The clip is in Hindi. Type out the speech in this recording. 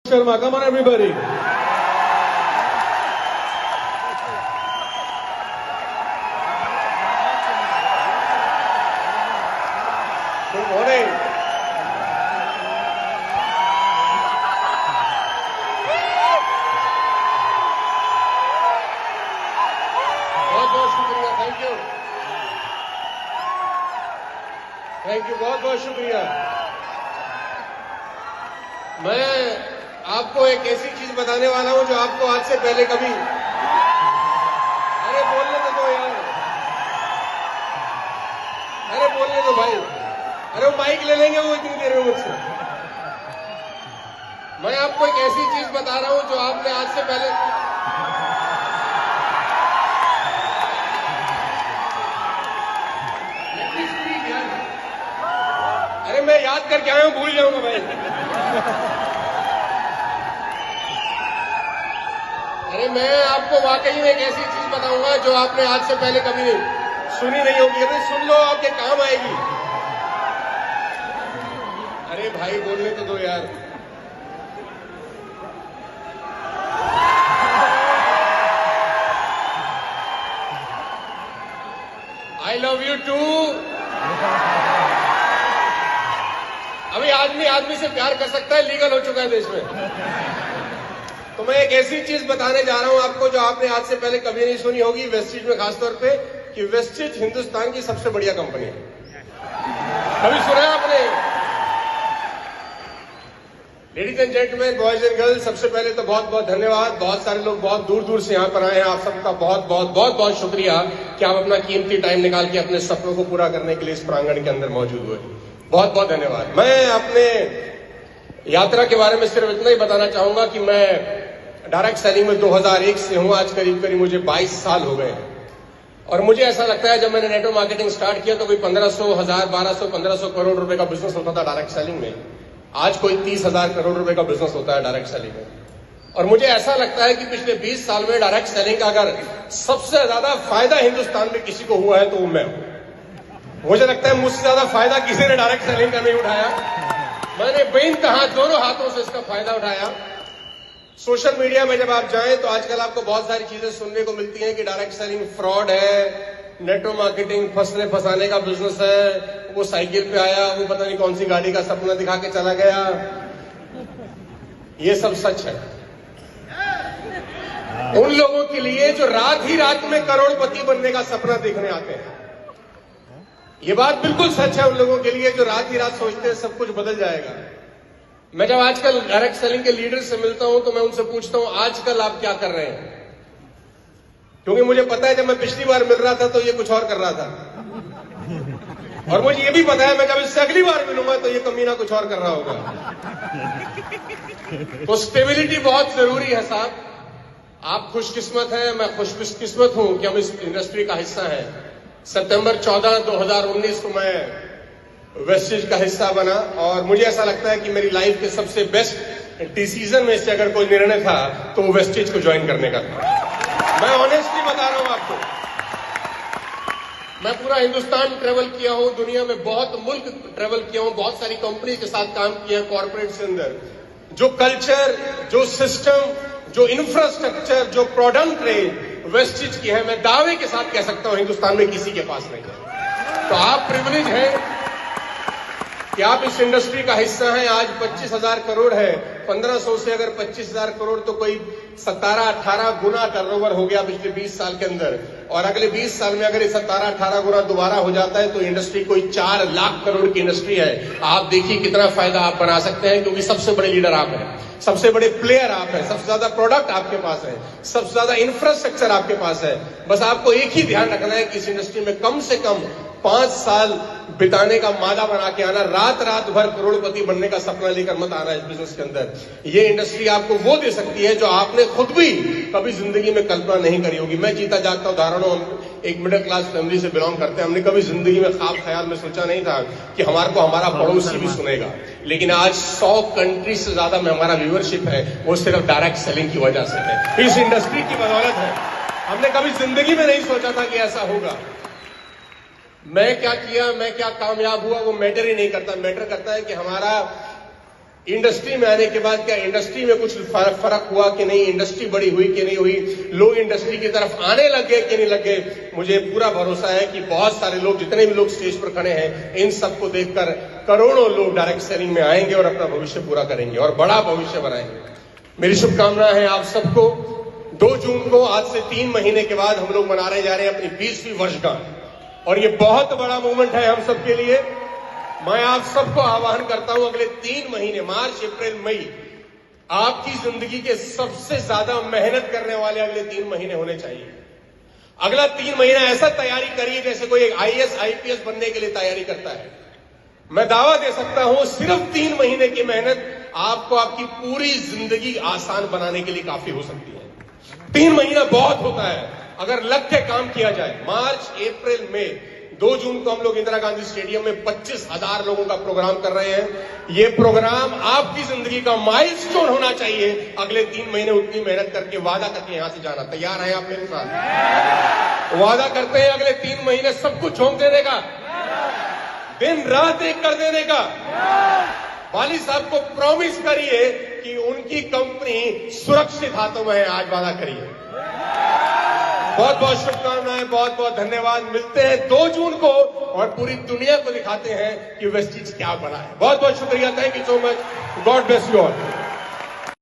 Sharma, come on everybody. Good morning. बहुत शुक्रिया, थैंक यू, बहुत शुक्रिया। मैं आपको एक ऐसी चीज बताने वाला हूं जो आपको आज से पहले कभी, अरे बोलने तो दो यार, अरे बोलने दो भाई, अरे वो माइक ले लेंगे वो इतनी देर में मुझसे। मैं आपको एक ऐसी चीज बता रहा हूं जो आपने आज से पहले, अरे मैं याद करके आया हूं, भूल जाऊंगा भाई। अरे मैं आपको वाकई में एक ऐसी चीज बताऊंगा जो आपने आज से पहले कभी सुनी नहीं होगी। अरे सुन लो, आपके काम आएगी। अरे भाई बोलने तो दो यार। I love you too. अभी आदमी आदमी से प्यार कर सकता है, लीगल हो चुका है देश में। तो मैं एक ऐसी चीज बताने जा रहा हूं आपको जो आपने आज से पहले कभी नहीं सुनी होगी, वेस्टिज में खासतौर पे, कि वेस्टिज हिंदुस्तान की सबसे बढ़िया कंपनी है। कभी सुना है आपने? Ladies and gentleman, boys and girls, सबसे पहले तो बहुत बहुत धन्यवाद। बहुत सारे लोग बहुत दूर दूर से यहाँ पर आए हैं। आप सबका बहुत बहुत बहुत बहुत शुक्रिया कि आप अपना कीमती टाइम निकाल के अपने सपनों को पूरा करने के लिए इस प्रांगण के अंदर मौजूद हुए। बहुत बहुत धन्यवाद। मैं अपने यात्रा के बारे में सिर्फ इतना ही बताना चाहूंगा कि मैं डायरेक्ट सेलिंग में 2001 से हूं। आज करीब करीब मुझे 22 साल हो गए। और मुझे ऐसा लगता है जब मैंने नेटवर्क मार्केटिंग स्टार्ट किया तो कोई 1500, 1000, 1200, 1500 करोड़ रुपए का बिजनेस होता था डायरेक्ट सेलिंग में। आज कोई 30,000 करोड़ रुपए का बिजनेस होता है डायरेक्ट सेलिंग में। और मुझे ऐसा लगता है कि पिछले 20 साल में डायरेक्ट सेलिंग का अगर सबसे ज्यादा फायदा हिंदुस्तान में किसी को हुआ है तो वो मैं हूं। मुझे लगता है मुझसे ज्यादा फायदा किसी ने डायरेक्ट सेलिंग का नहीं उठाया। मैंने बेइंतहा दोनों हाथों से इसका फायदा उठाया। सोशल मीडिया में जब आप जाएं तो आजकल आपको बहुत सारी चीजें सुनने को मिलती हैं कि डायरेक्ट सेलिंग फ्रॉड है, नेटवर्क मार्केटिंग फंसने फंसाने का बिजनेस है, वो साइकिल पे आया, वो पता नहीं कौन सी गाड़ी का सपना दिखा के चला गया। ये सब सच है उन लोगों के लिए जो रात ही रात में करोड़पति बनने का सपना देखने आते हैं। ये बात बिल्कुल सच है उन लोगों के लिए जो रात ही रात सोचते हैं सब कुछ बदल जाएगा। मैं जब आजकल डायरेक्ट सेलिंग के लीडर से मिलता हूं तो मैं उनसे पूछता हूं आजकल आप क्या कर रहे हैं, क्योंकि मुझे पता है जब मैं पिछली बार मिल रहा था तो ये कुछ और कर रहा था, और मुझे ये भी पता है मैं जब इससे अगली बार मिलूंगा तो ये कमीना कुछ और कर रहा होगा। तो स्टेबिलिटी बहुत जरूरी है साहब। आप खुशकिस्मत हैं, मैं खुशकिस्मत हूं कि हम इस इंडस्ट्री का हिस्सा हैं। सितंबर 14, 2019 को मैं वेस्टिज का हिस्सा बना और मुझे ऐसा लगता है कि मेरी लाइफ के सबसे बेस्ट डिसीजन में से अगर कोई निर्णय था तो वो वेस्टिज को ज्वाइन करने का था। मैं ऑनेस्टली बता रहा हूं आपको। मैं पूरा हिंदुस्तान ट्रेवल किया हूं, दुनिया में बहुत मुल्क ट्रेवल किया हूं, बहुत सारी कंपनी के साथ काम किया है कॉर्पोरेट के अंदर। जो कल्चर, जो सिस्टम, जो इंफ्रास्ट्रक्चर, जो प्रोडक्ट रेंज वेस्टिज की है, मैं दावे के साथ कह सकता हूं हिंदुस्तान में किसी के पास नहीं है। तो आप प्रिविलेज हैं कि आप इस इंडस्ट्री का हिस्सा हैं। आज 25,000 करोड़ है, 1500 से अगर 25,000 करोड़ तो कोई 17-18 गुना टर्नओवर हो गया पिछले 20 साल के अंदर। और अगले 20 साल में अगर ये 17-18 गुना दोबारा हो जाता है तो इंडस्ट्री कोई 4 लाख करोड़ की इंडस्ट्री है। आप देखिए कितना फायदा आप बना सकते हैं, क्योंकि सबसे बड़े लीडर आप हैं, सबसे बड़े प्लेयर आप हैं, सबसे ज्यादा प्रोडक्ट आपके पास है, सबसे ज्यादा इंफ्रास्ट्रक्चर आपके पास है। बस आपको एक ही ध्यान रखना है कि इस इंडस्ट्री में कम से कम 5 साल बिताने का मादा बना के आना। रात रात भर करोड़पति बनने का सपना लेकर मत आना इस बिजनेस के अंदर। ये इंडस्ट्री आपको वो दे सकती है जो आपने खुद भी कभी जिंदगी में कल्पना नहीं करी होगी। मैं जीता जागता उदाहरण हूं, हम एक मिडिल क्लास फैमिली से बिलोंग करते हैं। हमने कभी जिंदगी में ख्वाब ख्याल में सोचा नहीं था कि हमारे को हमारा पड़ोसी भी सुनेगा। लेकिन आज 100 कंट्री से ज्यादा में हमारा व्यूअरशिप है, वो सिर्फ डायरेक्ट सेलिंग की वजह से है, इस इंडस्ट्री की बदौलत है। हमने कभी जिंदगी में नहीं सोचा था कि ऐसा होगा। मैं क्या किया, मैं क्या कामयाब हुआ, वो मैटर ही नहीं करता। मैटर करता है कि हमारा इंडस्ट्री में आने के बाद क्या इंडस्ट्री में कुछ फर्क हुआ कि नहीं, इंडस्ट्री बड़ी हुई कि नहीं हुई, लोग इंडस्ट्री की तरफ आने लग गए कि नहीं लग गए। मुझे पूरा भरोसा है कि बहुत सारे लोग, जितने भी लोग स्टेज पर खड़े हैं, इन सबको देखकर करोड़ों लोग डायरेक्ट सेलिंग में आएंगे और अपना भविष्य पूरा करेंगे और बड़ा भविष्य बनाएंगे। मेरी शुभकामनाएं हैं आप सबको। 2 जून को आज से 3 महीने के बाद हम लोग मनाने जा रहे हैं अपनी 20वीं वर्षगांठ और ये बहुत बड़ा मूवमेंट है हम सबके लिए। मैं आप सबको आह्वान करता हूं, अगले 3 महीने मार्च, अप्रैल, मई आपकी जिंदगी के सबसे ज्यादा मेहनत करने वाले अगले 3 महीने होने चाहिए। अगला 3 महीना ऐसा तैयारी करिए जैसे कोई IAS IPS बनने के लिए तैयारी करता है। मैं दावा दे सकता हूं सिर्फ 3 महीने की मेहनत आपको आपकी पूरी जिंदगी आसान बनाने के लिए काफी हो सकती है। 3 महीना बहुत होता है अगर लग के काम किया जाए। मार्च, अप्रैल, मई, 2 जून को हम लोग इंदिरा गांधी स्टेडियम में 25,000 लोगों का प्रोग्राम कर रहे हैं। ये प्रोग्राम आपकी जिंदगी का माइलस्टोन होना चाहिए। अगले 3 महीने उतनी मेहनत करके वादा करके यहां से जाना। तैयार हैं आप मेरे साथ? वादा करते हैं अगले 3 महीने सब कुछ झोंक देने का, दिन रात एक कर देने का। वाली साहब को प्रॉमिस करिए कि उनकी कंपनी सुरक्षित हाथों में है। आज वादा करिए। बहुत बहुत शुभकामनाएं, बहुत बहुत धन्यवाद। मिलते हैं 2 जून को और पूरी दुनिया को दिखाते हैं कि वेस्टीज क्या बना है। बहुत बहुत शुक्रिया। Thank you so much. God bless you all.